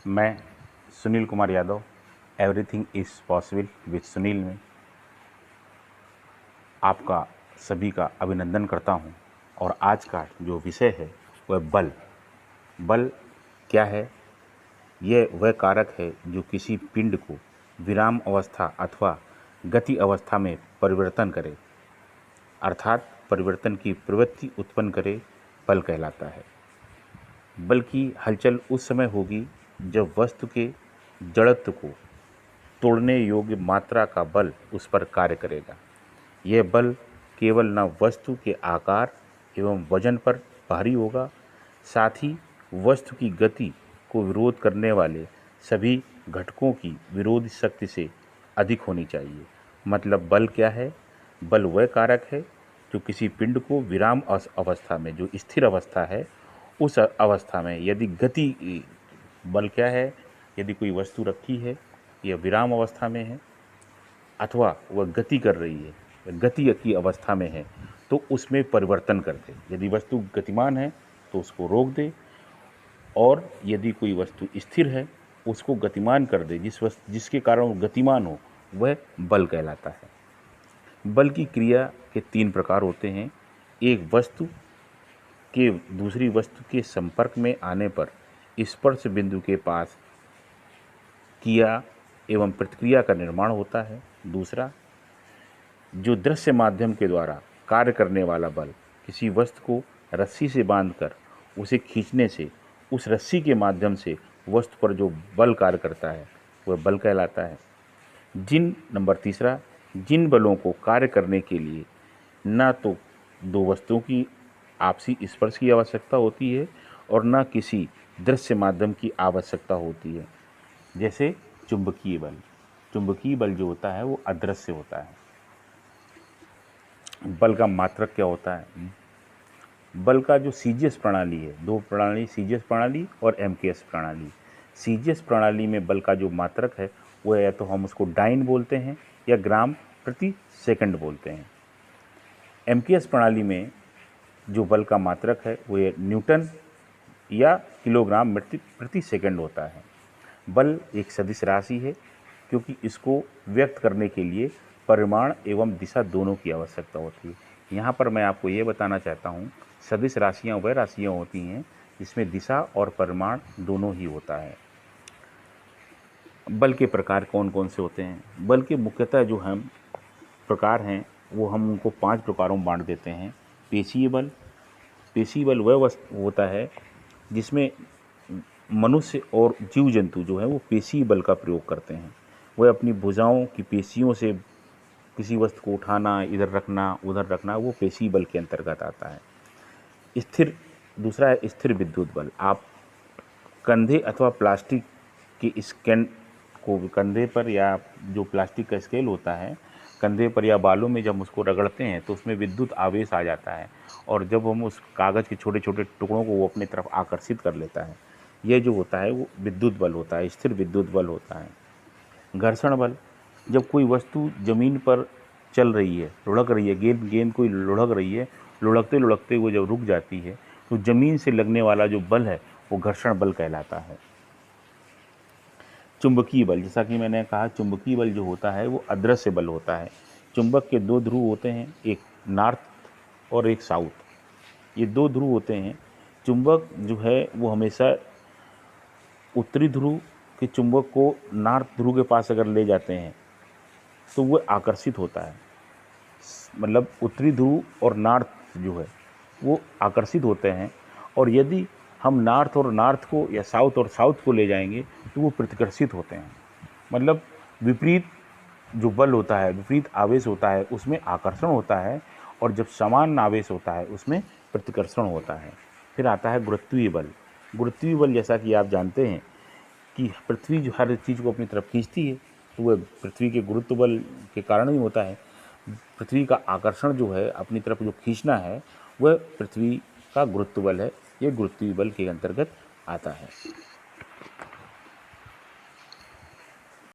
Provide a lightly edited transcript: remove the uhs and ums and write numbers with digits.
मैं Sunil Kumar Yadav everything is possible with Sunil में आपका सभी का अभिनंदन करता हूं। और आज का जो विषय है वह बल। बल क्या है? यह वह कारक है जो किसी पिंड को विराम अवस्था अथवा गति अवस्था में परिवर्तन करे, अर्थात परिवर्तन की प्रवृत्ति उत्पन्न करे, बल कहलाता है। बल की हलचल उस समय होगी जब वस्तु के जड़त्व को तोड़ने योग्य मात्रा का बल उस पर कार्य करेगा। यह बल केवल न वस्तु के आकार एवं वजन पर भारी होगा, साथ ही वस्तु की गति को विरोध करने वाले सभी घटकों की विरोधी शक्ति से अधिक होनी चाहिए। मतलब बल क्या है? बल वह कारक है जो किसी पिंड को विराम अवस्था में, जो स्थिर अवस्था है, उस अवस्था में यदि गति, बल क्या है? यदि कोई वस्तु रखी है, यह विराम अवस्था में है अथवा वह गति कर रही है, गति की अवस्था में है, तो उसमें परिवर्तन कर दे। यदि वस्तु गतिमान है तो उसको रोक दे, और यदि कोई वस्तु स्थिर है उसको गतिमान कर दे। जिसके कारण वो गतिमान हो, वह बल कहलाता है। बल की क्रिया के 3 प्रकार होते हैं। एक, वस्तु के दूसरी वस्तु के संपर्क में आने पर स्पर्श बिंदु के पास क्रिया एवं प्रतिक्रिया का निर्माण होता है। दूसरा, जो दृश्य माध्यम के द्वारा कार्य करने वाला बल, किसी वस्तु को रस्सी से बांधकर उसे खींचने से उस रस्सी के माध्यम से वस्तु पर जो बल कार्य करता है वह बल कहलाता है। नंबर तीसरा, जिन बलों को कार्य करने के लिए न तो दो वस्तुओं की आपसी स्पर्श की आवश्यकता होती है और न किसी दृश्य माध्यम की आवश्यकता होती है, जैसे चुंबकीय बल। चुंबकीय बल जो होता है वो अदृश्य होता है। बल का मात्रक क्या होता है? बल का जो सीजीएस प्रणाली है, 2 प्रणाली, सीजीएस प्रणाली और एमकेएस प्रणाली। सीजीएस प्रणाली में बल का जो मात्रक है वो या तो हम उसको डाइन बोलते हैं या ग्राम प्रति सेकंड बोलते हैं। एमकेएस प्रणाली में जो बल का मात्रक है वो ये न्यूटन या किलोग्राम प्रति सेकंड होता है। बल एक सदिश राशि है, क्योंकि इसको व्यक्त करने के लिए परिमाण एवं दिशा दोनों की आवश्यकता होती है। यहाँ पर मैं आपको ये बताना चाहता हूँ, सदिश राशियाँ वह राशियाँ होती हैं जिसमें दिशा और परिमाण दोनों ही होता है। बल के प्रकार कौन कौन से होते हैं? बल के मुख्यतः जो हम प्रकार हैं वो हम उनको 5 प्रकारों में बांट देते हैं। पेशीय बल। पेशीय बल वह होता है जिसमें मनुष्य और जीव जंतु जो है वो पेशीय बल का प्रयोग करते हैं। वह अपनी भुजाओं की पेशियों से किसी वस्तु को उठाना, इधर रखना, उधर रखना, वो पेशीय बल के अंतर्गत आता है। दूसरा है स्थिर विद्युत बल। आप कंधे अथवा प्लास्टिक के स्कैन को कंधे पर, या जो प्लास्टिक का स्केल होता है कंधे पर या बालों में जब उसको रगड़ते हैं तो उसमें विद्युत आवेश आ जाता है, और जब हम उस कागज़ के छोटे छोटे टुकड़ों को वो अपनी तरफ आकर्षित कर लेता है। ये जो होता है वो विद्युत बल होता है, स्थिर विद्युत बल होता है। घर्षण बल। जब कोई वस्तु ज़मीन पर चल रही है, लुढ़क रही है, गेंद कोई लुढ़क रही है, लुढ़कते लुढ़कते वो जब रुक जाती है तो ज़मीन से लगने वाला जो बल है वो घर्षण बल कहलाता है। चुंबकीय बल। जैसा कि मैंने कहा, चुंबकीय बल जो होता है वो अदृश्य बल होता है। चुंबक के 2 ध्रुव होते हैं, एक नॉर्थ और एक साउथ। ये 2 ध्रुव होते हैं। चुंबक जो है वो हमेशा उत्तरी ध्रुव के चुंबक को नॉर्थ ध्रुव के पास अगर ले जाते हैं तो वो आकर्षित होता है। मतलब उत्तरी ध्रुव और नॉर्थ जो है वो आकर्षित होते हैं, और यदि हम नॉर्थ और नॉर्थ को या साउथ और साउथ को ले जाएंगे तो वो प्रतिकर्षित होते हैं। मतलब विपरीत जो बल होता है, विपरीत आवेश होता है, उसमें आकर्षण होता है, और जब समान आवेश होता है उसमें प्रतिकर्षण होता है। फिर आता है गुरुत्वीय बल। गुरुत्वीय बल, जैसा कि आप जानते हैं कि पृथ्वी जो हर चीज़ को अपनी तरफ खींचती है, तो वह पृथ्वी के गुरुत्व बल के कारण ही होता है। पृथ्वी का आकर्षण जो है, अपनी तरफ जो खींचना है, वह पृथ्वी का गुरुत्व बल है। ये गुरुत्वीय बल के अंतर्गत आता है।